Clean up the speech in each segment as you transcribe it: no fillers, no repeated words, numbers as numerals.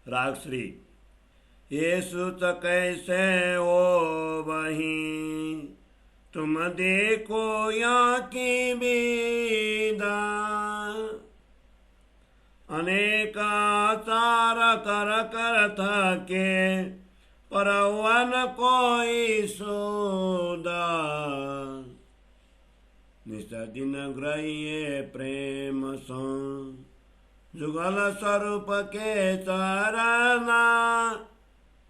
राग श्री। ये सुत कैसे ओ वहीं, तुम देखो यहाँ की विदा, अनेकाचार कर कर थके, परवन कोई सोदा। निस दिन ग्रह्य प्रेम सो, जुगल स्वरूप के चरना,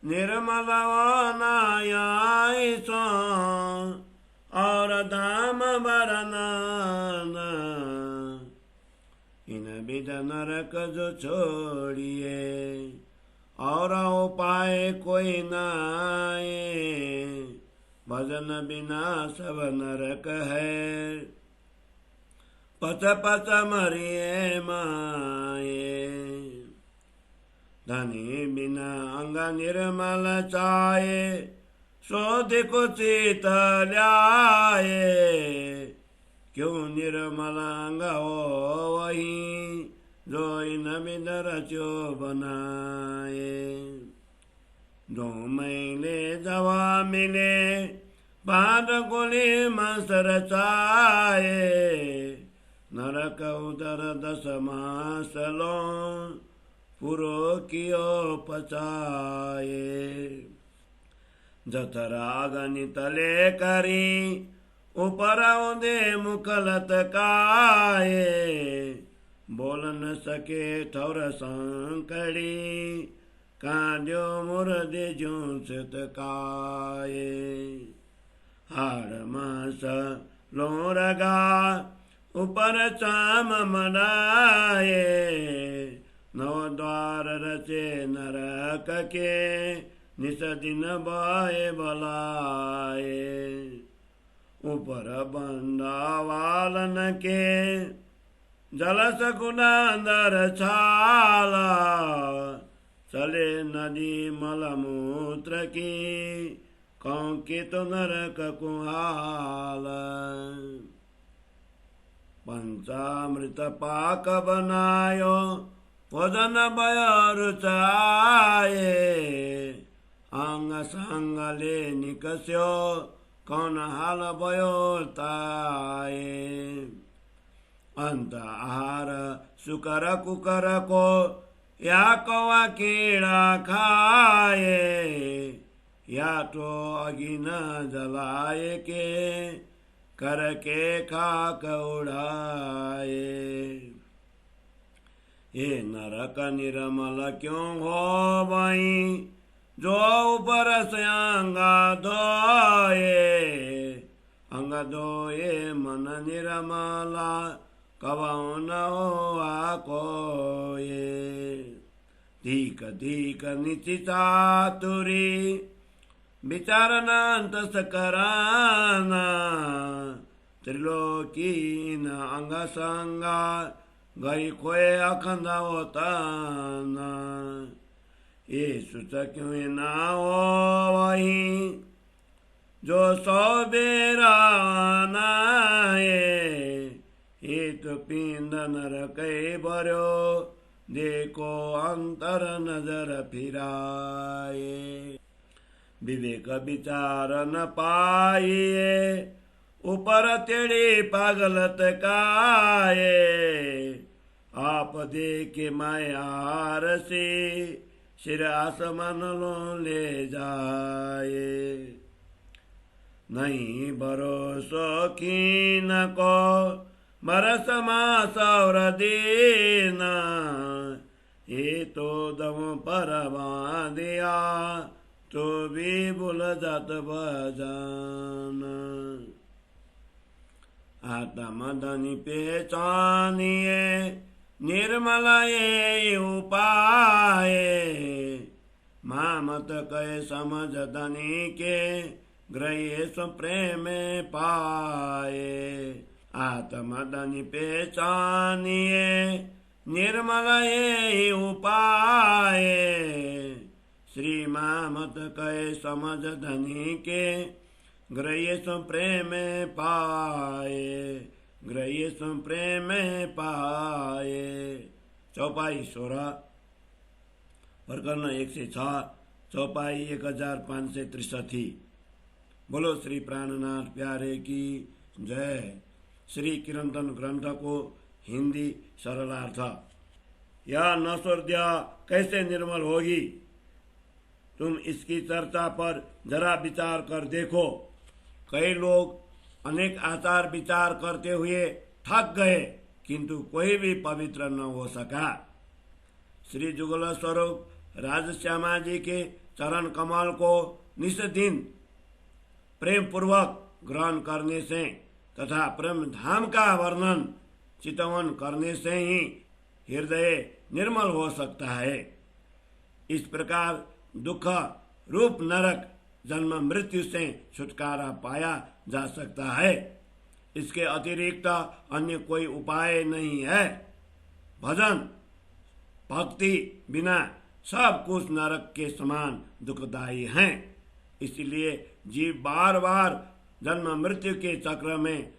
निर्मल वनाय सो, और धाम बरनाना। इन विध नरक जो छोड़िए, और उपाय कोई नाए, भजन बिना सब नरक है, पच पच मरिए माए। धनी बिना अंग निर्मल चाहे, शोध को चित ल्याए। क्यों निर्मल अंग हो वही, जो इन विध रचो बनाए। जो मैले जवा मिले, बाद गोली मंसर चाहे, नरक उदर 10 मास लो, पुरो कियो पचाए। जठराग नितले करी, ऊपर उदे मुखलत काये। बोल न सके ठौर संकड़ी, कांड्यो मुर्दे जोंसत काये। हाड़ मास लोरगा, ऊपर चाम मनाए। नव द्वार रचे नरक के, निस दिन बाए बलाए। ऊपर बंदावालन के, जलस गुनांदर छाला। चले नदी मलमूत्र की, कौं तो नरक कुहाल। पंचामृत पाक बनायो, भोजन बयर चाये। अंग संग ले निकस्यो, कौन हाल भयो ताये। अंत आहार सुकर कुकर को, या कौवा कीड़ा खाए। या तो अग्नि न जलाए के, करके खाक उड़ाए। ये नरक निर्मल क्यों हो वहीं, जो ऊपर से अंगा धोए। अंग धोए मन निर्मला, कबहु न होआ कोये। धीक धीक नीति चातुरी, विचार न अंतस कराना। त्रिलोकी न अंग संगा, गई खोए अखंड होताना। ये सुत क्यों ना हो वहीं, जो 100 बेरा नाये। ये तो पिंड नरक भर्यो, देखो अंतर नजर फिराए। विवेक विचार न पाइए, ऊपर तेड़ी पागलत काये। आप देखे मायार से, सिर आसमान लो ले जाए। नहीं भरोसो कीन को, बरस मास और देना। ये तो दम पर बांधिया, तो भी भूल जात भजन। आत्म धनी पहचानिए, निर्मल ये उपाय। मामत कहे समझ धनी के, ग्रह्य प्रेम पाए। आत्म धनी पहचानिए, निर्मल ये उपाय। श्री मामत कहे समझ धनी के, ग्रह्य प्रेम पाए। ग्रह्य प्रेम पाए। चौपाई 16। प्रकरण 106, चौपाई 1563। बोलो श्री प्राणनाथ प्यारे की जय। श्री कीर्तन ग्रंथ को हिंदी सरलार्थ। यह नैवेद्य कैसे निर्मल होगी, तुम इसकी चर्चा पर जरा विचार कर देखो। कई लोग अनेक आचार विचार करते हुए थक गए, किंतु कोई भी पवित्र न हो सका। श्री जुगल स्वरूप राजश्यामा जी के चरण कमल को निस्दिन प्रेम पूर्वक ग्रहण करने से तथा प्रेम धाम का वर्णन चितवन करने से ही हृदय निर्मल हो सकता है। इस प्रकार दुख रूप नरक जन्म मृत्यु से छुटकारा पाया जा सकता है। इसके अतिरिक्त अन्य कोई उपाय नहीं है। भजन भक्ति बिना सब कुछ नरक के समान दुखदायी हैं। इसलिए जीव बार बार जन्म मृत्यु के चक्र में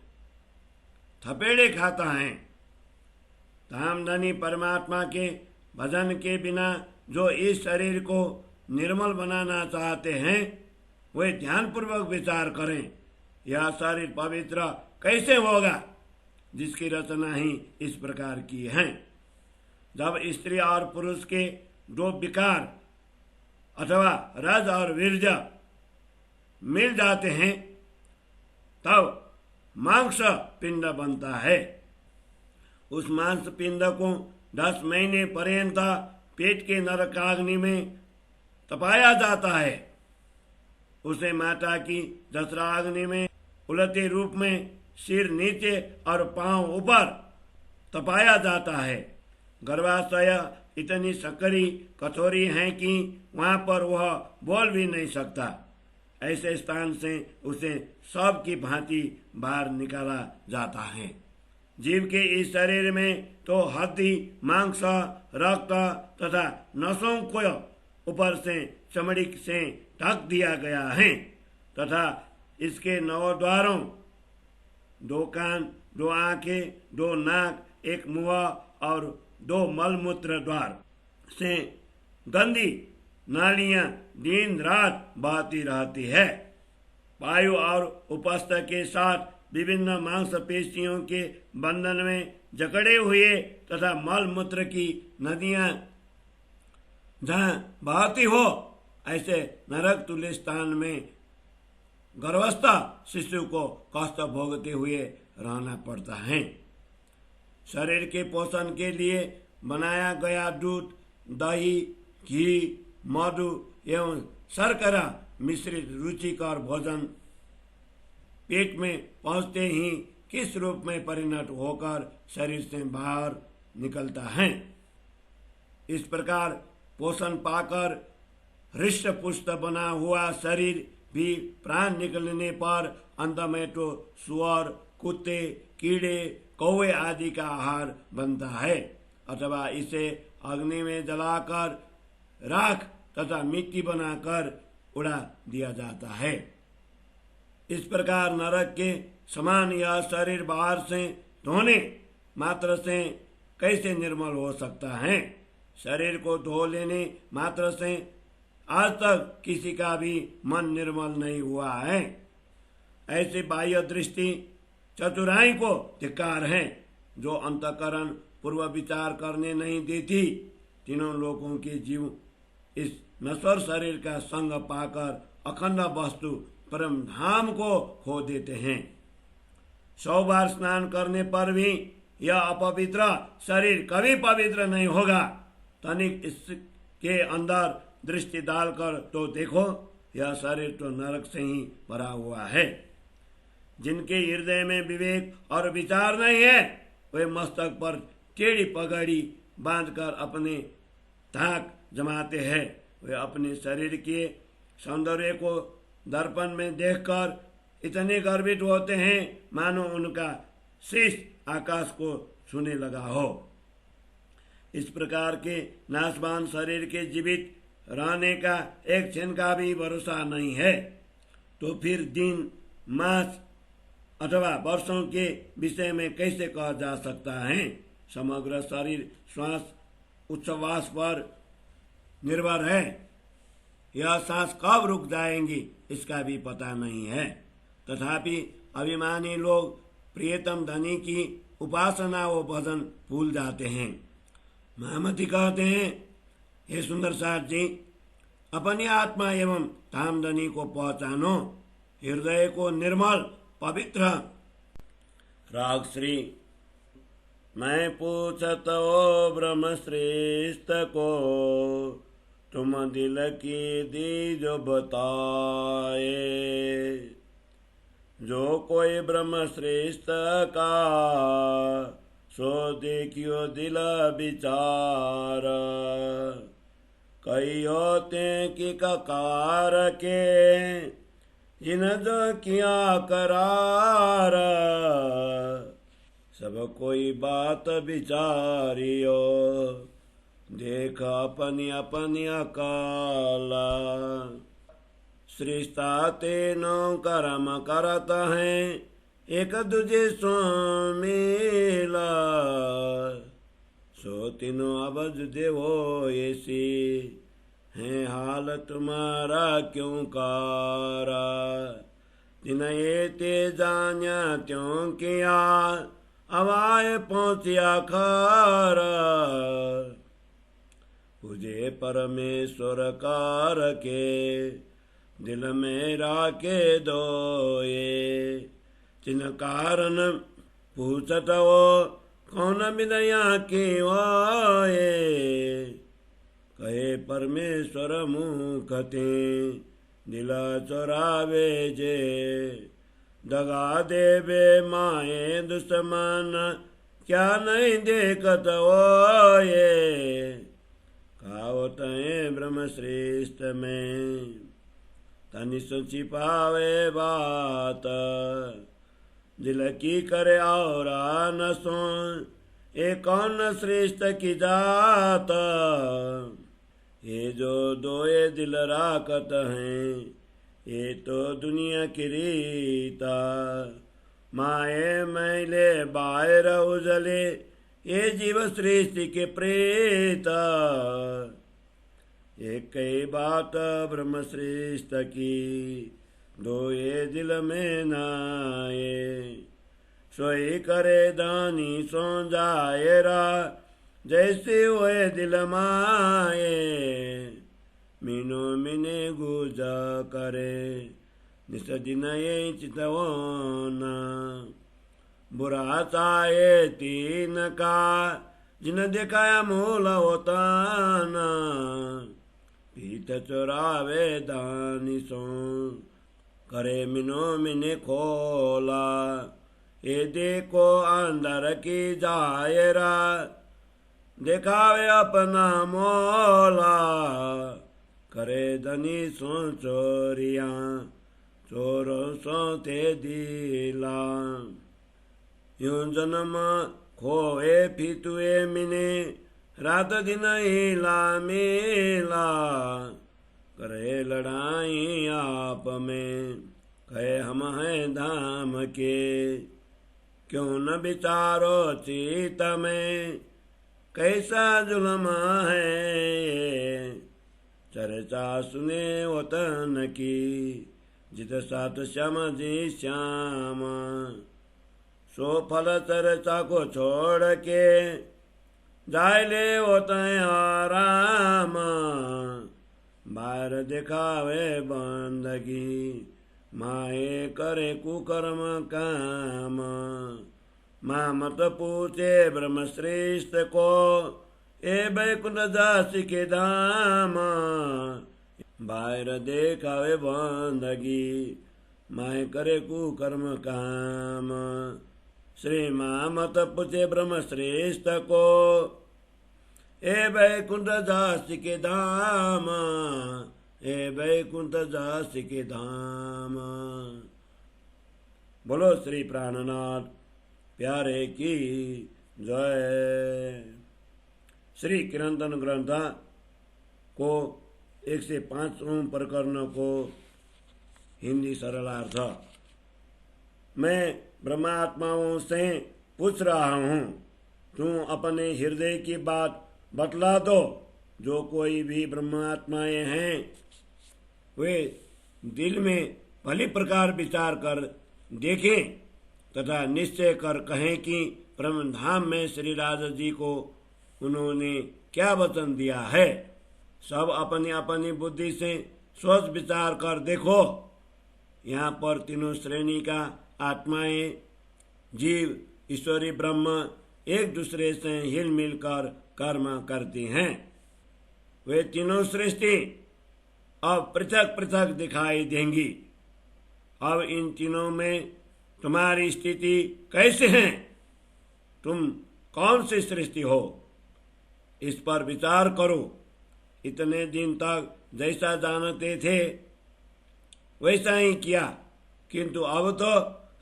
थपेड़े खाता है। धामधनी परमात्मा के भजन के बिना जो इस शरीर को निर्मल बनाना चाहते हैं, वे ध्यानपूर्वक विचार करें, यह शरीर पवित्र कैसे होगा जिसकी रचना ही इस प्रकार की है। जब स्त्री और पुरुष के दो विकार अथवा रज और वीर्य मिल जाते हैं, तब मांस पिंड बनता है। उस मांस पिंड को 10 महीने पर्यंत पेट के नरकाग्नि में तपाया जाता है। उसे माता की जठराग्नि में उलटे रूप में सिर नीचे और पांव ऊपर तपाया जाता है। गर्भाशय इतनी सकरी कठोरी है कि वहां पर वह बोल भी नहीं सकता। ऐसे स्थान से उसे सब की भांति बाहर निकाला जाता है। जीव के इस शरीर में तो हड्डी, मांस, रक्त तथा नसों को ऊपर से चमड़ी से ढक दिया गया है तथा इसके 9 द्वारों, 2 कान, 2 आंखें, 2 नाक, 1 मुंह और 2 मलमूत्र द्वार से गंदी नालियां दिन रात बहती रहती है। वायु और उपस्थ के साथ विभिन्न मांसपेशियों के बंधन में जकड़े हुए तथा मलमूत्र की नदियां जहां बहती हो, ऐसे नरक तुल्य स्थान में गर्भस्थ शिशु को कष्ट भोगते हुए रहना पड़ता है। शरीर के पोषण के लिए बनाया गया दूध, दही, घी, मधु एवं शर्करा मिश्रित रुचिकर भोजन पेट में पहुंचते ही किस रूप में परिणत होकर शरीर से बाहर निकलता है। इस प्रकार पोषण पाकर हृष्ट पुष्ट बना हुआ शरीर भी प्राण निकलने पर अंत में तो सुअर, कुत्ते, कीड़े, कौवे आदि का आहार बनता है अथवा इसे अग्नि में जलाकर राख तथा मिट्टी बनाकर उड़ा दिया जाता है। इस प्रकार नरक के समान यह शरीर बाहर से धोने मात्र से कैसे निर्मल हो सकता है। शरीर को धो लेने मात्र से आज तक किसी का भी मन निर्मल नहीं हुआ है। ऐसी बाह्य दृष्टि चतुराई को धिक्कार है, जो अंतःकरण पूर्व विचार करने नहीं देती। तीनों लोगों के जीव इस नश्वर शरीर का संग पाकर अखंड वस्तु परम धाम को खो देते हैं। 100 बार स्नान करने पर भी यह अपवित्र शरीर कभी पवित्र नहीं होगा। तनिक इसके अंदर दृष्टि डालकर तो देखो, यह शरीर तो नरक से ही भरा हुआ है। जिनके हृदय में विवेक और विचार नहीं है, वे मस्तक पर टेढ़ी पगड़ी बांधकर अपने धाक जमाते हैं। वे अपने शरीर के सौंदर्य को दर्पण में देखकर इतने गर्वित होते हैं मानो उनका शीश आकाश को छूने लगा हो। इस प्रकार के नाशवान शरीर के जीवित रहने का एक क्षण का भी भरोसा नहीं है, तो फिर दिन, मास अथवा वर्षों के विषय में कैसे कहा जा सकता है। समग्र शरीर श्वास उच्छ्वास पर निर्भर है। यह सांस कब रुक जाएंगी इसका भी पता नहीं है। तथापि अभिमानी लोग प्रियतम धनी की उपासना व भजन भूल जाते हैं। महामती कहते हैं, हे सुंदर साथ जी, अपनी आत्मा एवं धामधनी को पहचानो, हृदय को निर्मल पवित्र। राग श्री। मैं पूछत ओ ब्रह्म श्रेष्ठ को, तुम दिल की दीजो बताए। जो कोई ब्रह्म श्रेष्ठ का, सो देखियो दिल विचार। कई होते कि ककार के, जिन जो किया करार। सब कोई बात विचारियो, देख अपनी अपनी अकाला। सृष्टा तेनो कर्म करत हैं, एक दूजे सो मिला। सो तीनों अबज देवो ऐसी, है हाल तुम्हारा क्यों कारा। तिन ये ते जान्या त्यों किया, अवाए पहुँचिया खारा। पूजे परमेश्वर कार के, दिल में राखे दोए। तिन कारण पूछत हो, कौन विदया की वाए। कहे परमेश्वर मुखते, दिला चोरावे जे। दगा देवे माए दुश्मन, क्या नहीं देखत ओए। कहावत है ब्रह्म श्रेष्ठ में, तनि सो छिपावे बात। दिल की करे और न सो, ए कौन श्रेष्ठ की जात। ये जो दोए दिल राकत हैं, ये तो दुनिया की रीता। माए मैले बाहर उजले, ये जीव सृष्टि के प्रेता। एक कई बात ब्रह्म श्रेष्ठ की, दो ये दिल में नाये। सोई करे दानी सो जाएरा, जैसे हुए दिल माए। मीनो मिने गुजा करे, निस दिन ये चितवना। बुरा चाहे तीन का, जिन दिखाया मूल होताना। पीत चुरावे दानी सो, करे मिनो मिने खोला। ये देखो अंदर की जायरा, दिखावे अपना मोला। करे धनी सो चोरिया, चोरों सो ते दिला। यूं जन्म खोए फितुए मिने, रात दिन हिला मिला। करे लड़ाई आप में, कहे हम हैं धाम के। क्यों न विचारो चित में, कैसा जुल्म है। चर्चा सुने वतन की, जित सात श्याम जी श्याम। सो फल चर्चा को छोड़ के, जाय ले वतन आराम। बाहर दिखावे बंदगी, माए करे कुकर्म काम। माँ मत पूछे ब्रह्म श्रेष्ठ को, ए बैकुंठ दासी के धाम। बाहर देखावे बंदगी, माए करे कुकर्म काम। श्री माँ मत पूछे ब्रह्म श्रेष्ठ को, ए बैकुंठ दासी के धाम। ए बैकुंठ दासी के धाम। बोलो श्री प्राणनाथ प्यारे की जय। श्री कीर्तन ग्रंथ को 105वें प्रकरण को हिंदी सरलार्थ। मैं ब्रह्मात्माओं से पूछ रहा हूँ, तू अपने हृदय की बात बतला दो। जो कोई भी ब्रह्मात्माएं हैं वे दिल में भली प्रकार विचार कर देखें तथा निश्चय कर कहें कि परम धाम में श्री राजा जी को उन्होंने क्या वचन दिया है। सब अपनी अपनी बुद्धि से सोच विचार कर देखो। यहाँ पर तीनों श्रेणी का आत्माएं, जीव, ईश्वरी ब्रह्म एक दूसरे से हिल मिल कर कर्म करती हैं। वे तीनों सृष्टि अब पृथक पृथक दिखाई देंगी। अब इन तीनों में तुम्हारी स्थिति कैसे है? तुम कौन सी सृष्टि हो? इस पर विचार करो। इतने दिन तक जैसा जानते थे वैसा ही किया, किंतु अब तो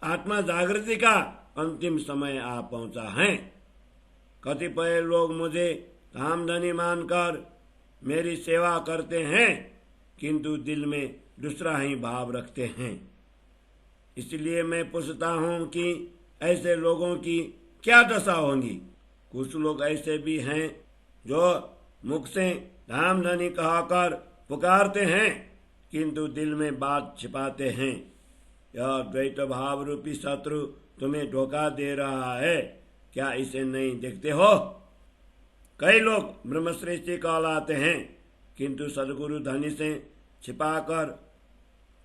आत्मा जागृति का अंतिम समय आ पहुंचा है। कतिपय लोग मुझे धामधनी मानकर मेरी सेवा करते हैं, किंतु दिल में दूसरा ही भाव रखते हैं। इसलिए मैं पूछता हूं कि ऐसे लोगों की क्या दशा होगी। कुछ लोग ऐसे भी हैं जो मुख से धामधनी कहकर पुकारते हैं, किंतु दिल में बात छिपाते हैं। यह द्वैत भाव रूपी शत्रु तुम्हें धोखा दे रहा है, क्या इसे नहीं देखते हो? कई लोग ब्रह्मश्रेष्ठी कहलाते हैं, किंतु सदगुरु धनी से छिपाकर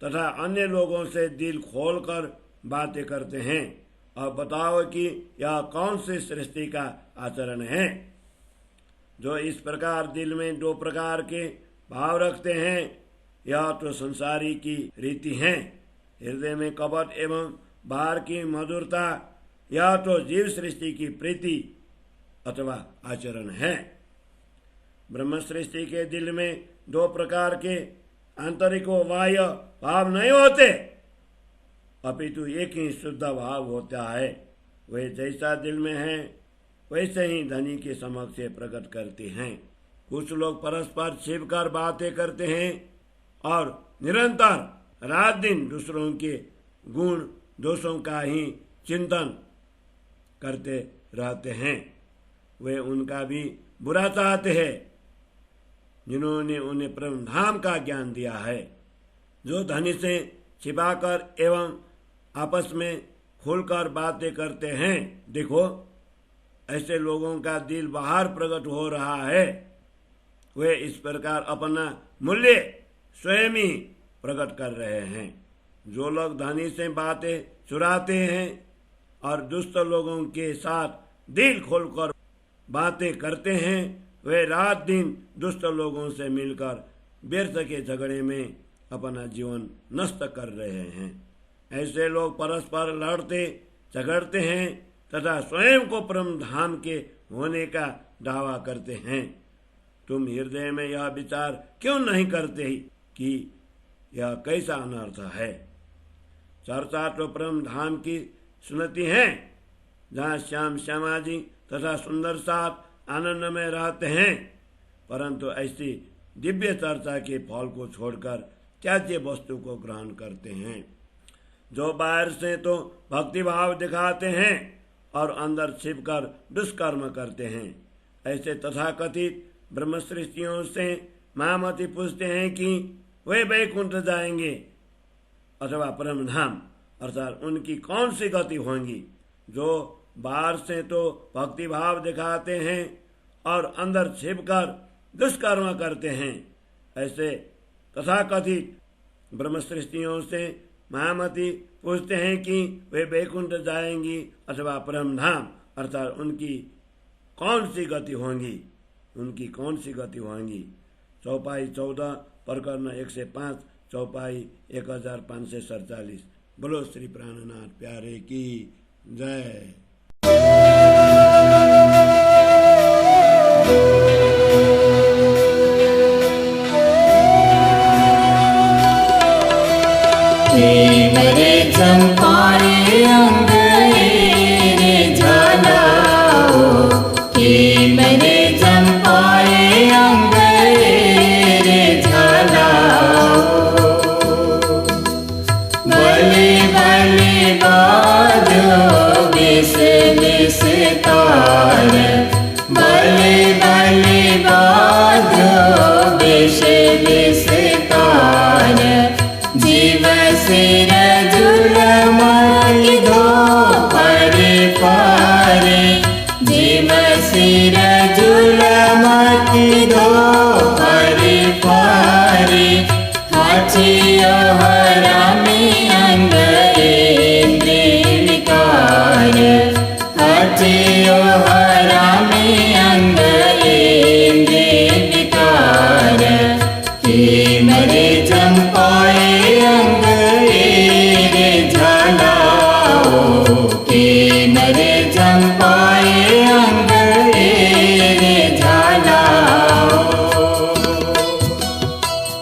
तथा अन्य लोगों से दिल खोलकर बातें करते हैं। अब बताओ कि यह कौन सी सृष्टि का आचरण है? जो इस प्रकार दिल में दो प्रकार के भाव रखते हैं, यह तो संसारी की रीति है। हृदय में कपट एवं बाहर की मधुरता, यह तो जीव सृष्टि की प्रीति अथवा आचरण है। ब्रह्म सृष्टि के दिल में दो प्रकार के आंतरिक व बाह्य भाव नहीं होते, अपितु एक ही शुद्ध भाव होता है। वे जैसा दिल में है वैसे ही धनी के समक्ष प्रकट करते हैं। कुछ लोग परस्पर छिपकर बातें करते हैं और निरंतर रात दिन दूसरों के गुण दोषों का ही चिंतन करते रहते हैं। वे उनका भी बुरा चाहते हैं जिन्होंने उन्हें परम धाम का ज्ञान दिया है। जो धनी से छिपाकर एवं आपस में खुलकर बातें करते हैं, देखो ऐसे लोगों का दिल बाहर प्रकट हो रहा है। वे इस प्रकार अपना मूल्य स्वयं ही प्रकट कर रहे हैं। जो लोग धनी से बातें चुराते हैं और दुष्ट लोगों के साथ दिल खोलकर बातें करते हैं, वे रात दिन दुष्ट लोगों से मिलकर व्यर्थ के झगड़े में अपना जीवन नष्ट कर रहे हैं। ऐसे लोग परस्पर लड़ते झगड़ते हैं तथा स्वयं को परम धाम के होने का दावा करते हैं। तुम हृदय में यह विचार क्यों नहीं करते कि यह कैसा अनर्थ है? चर्चा तो परम धाम की सुनती है, जहाँ श्याम श्यामाजी तथा सुंदर साथ आनंद में रहते हैं, परंतु ऐसी दिव्य चर्चा के फल को छोड़कर त्याज्य वस्तु को ग्रहण करते हैं। जो बाहर से तो भक्ति भाव दिखाते हैं और अंदर छिपकर दुष्कर्म करते हैं, ऐसे तथाकथित ब्रह्मसृष्टियों से महामती पूछते हैं कि वे वैकुंठ जाएंगे अथवा परम धाम, अर्थात उनकी कौन सी गति होगी। जो बाहर से तो भक्ति भाव दिखाते हैं और अंदर छिपकर दुष्कर्म करते हैं, ऐसे तथाकथित ब्रह्मसृष्टियों से महामती पूछते हैं कि वे वैकुंठ जाएंगी अथवा परम धाम, अर्थात उनकी कौन सी गति होगी, उनकी कौन सी गति होगी। चौपाई 14 प्रकरण 1 से 5, चौपाई 1547। बोलो श्री प्राणनाथ प्यारे की जय। मेरे चंपारे अंग रे झालाओ, मेरे चंपारे अंग रे झालाओ। भले भले बाजो विष विष तार, भले भले बाजो विस्तार जीव सिर जुलम कीधो परिपारे जीव सिर जुलम कीधो परिपारे हाचियो हरामी अंग इंद्रिय विकार हाचियो हरामी अंग इंद्रिय विकार कि मरे चंपाए अंग रे झालाओ कि मरे चंपाए अंग रे झालाओ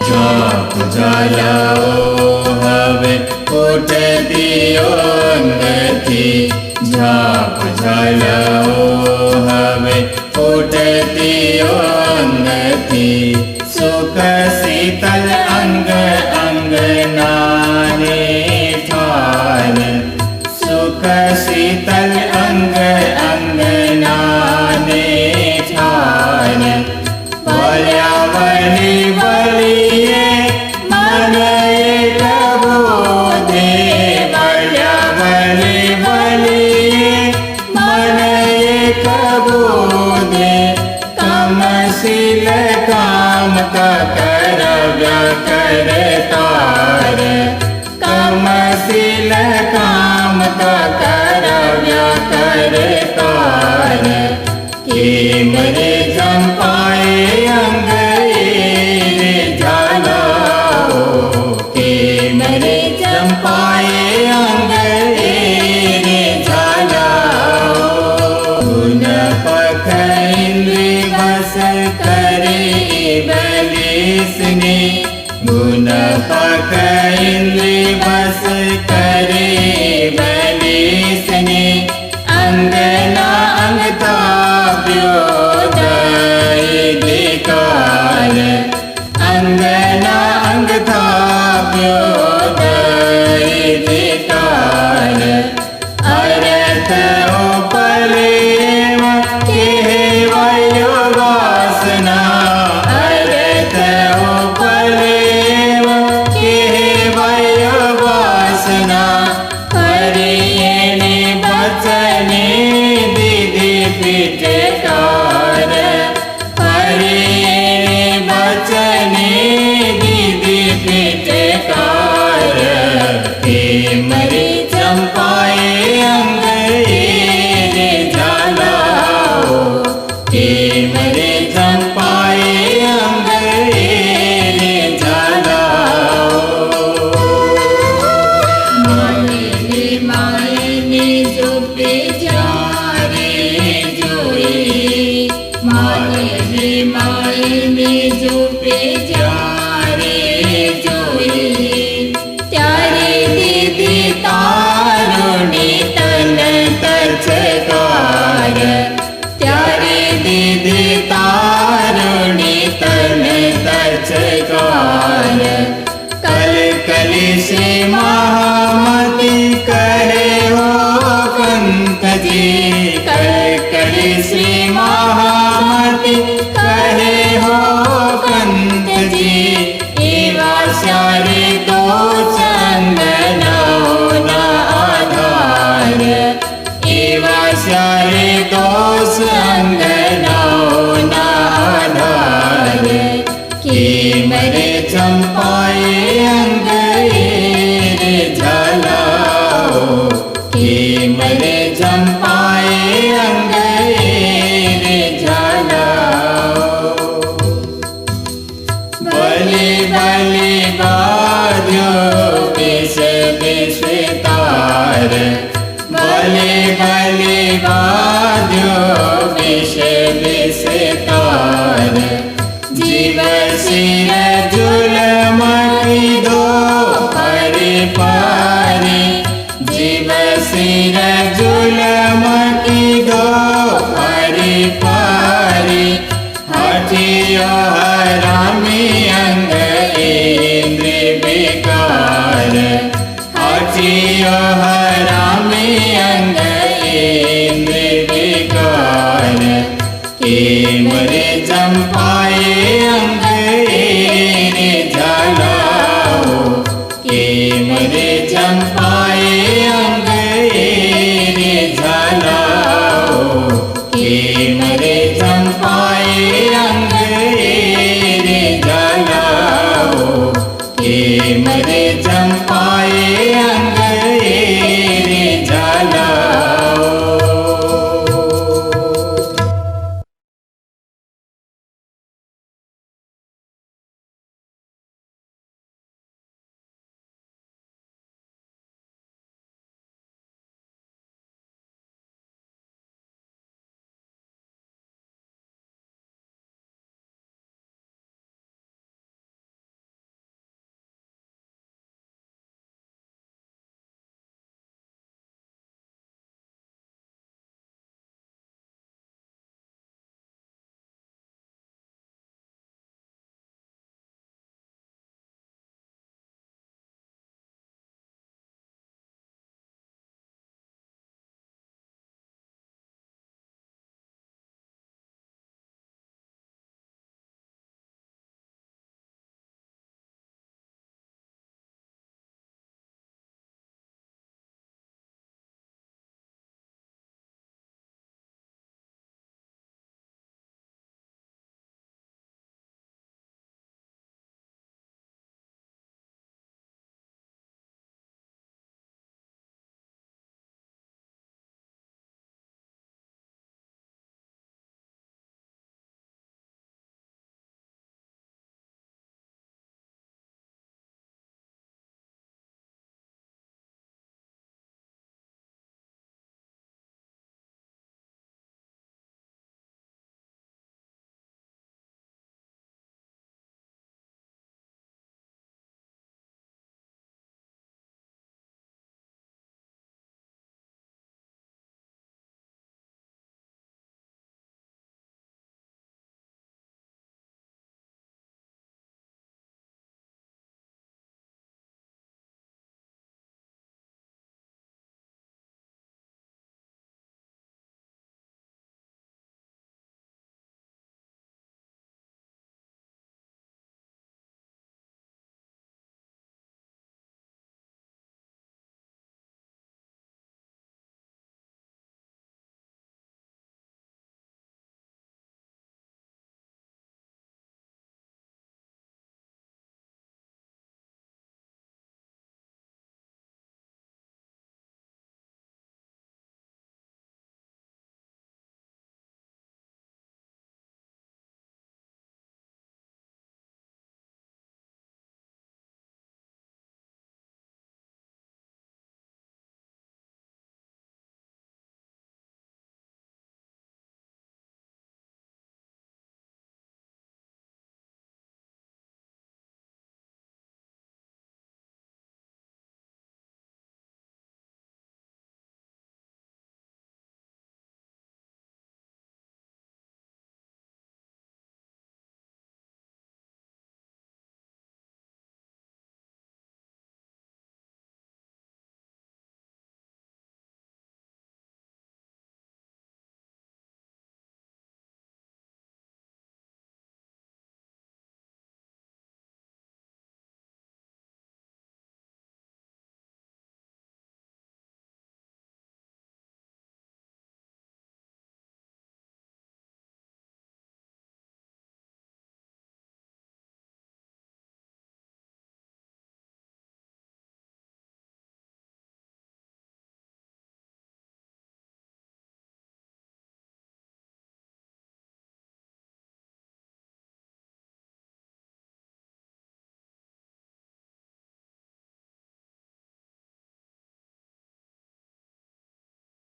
झाप झालाओ हवे उठतियो अंगथी झाप झालाओ हवे उठतियो अंगथी सुख शीतल अंग अंग नाने ठार सुख शीतल अंग अंग नाने ठार बलियावली बलिए मन एक बोधे बलियावली बलिए मन एक बोधे कमशील काम का करव्य करतार कमशील काम का करव्य करतार कि मरे चंपाए अंग रे झालाओ कि मरे चंपाए अंग रे झालाओ गुण पख इंद्रि बस करे बलिसने गुण पख इंद्रि बस करे बलिसने अंगना अंगताप्योदय विकार अंगना अंगताप्योदय विकार अरथ उपलेव केवयो वासना अरथ उपलेव केवयो वासना हरियेने बचने दीदी पिटकार हरियेने बचने दीदी पिटकार कि मरे चंपाए अंग रे झालाओ कि मरे चंपाए अंग रे झालाओ मायने मायने जो बेचारे जोई मायने मायने जो बेचारे जोई त्यारे दीदी तारुणी तन तचकार त्यारे दीदी तारुणी तन तचकार कल कली से महामती कहे हो कंत जी कल कली से महामती कहे हो कंत जी एवा सारे दो चंदनाओ ना आधार एवा सारे दो चंदनाओ ना आधार कि मरे चंपाए अंग रे झालाओ कि मरे चंपाए अंग रे झालाओ बलि बलि बाजो विष विस्तार बलि बलि बाजो विष विस्तार जीव सिर जुलम कीधो परिपारे जीव सिर जुलम कीधो परिपारे हठियो हरामी अंग इंद्रिय विकार हठियो हरामी अंग इंद्रिय विकार कि मरे चंपाए अंग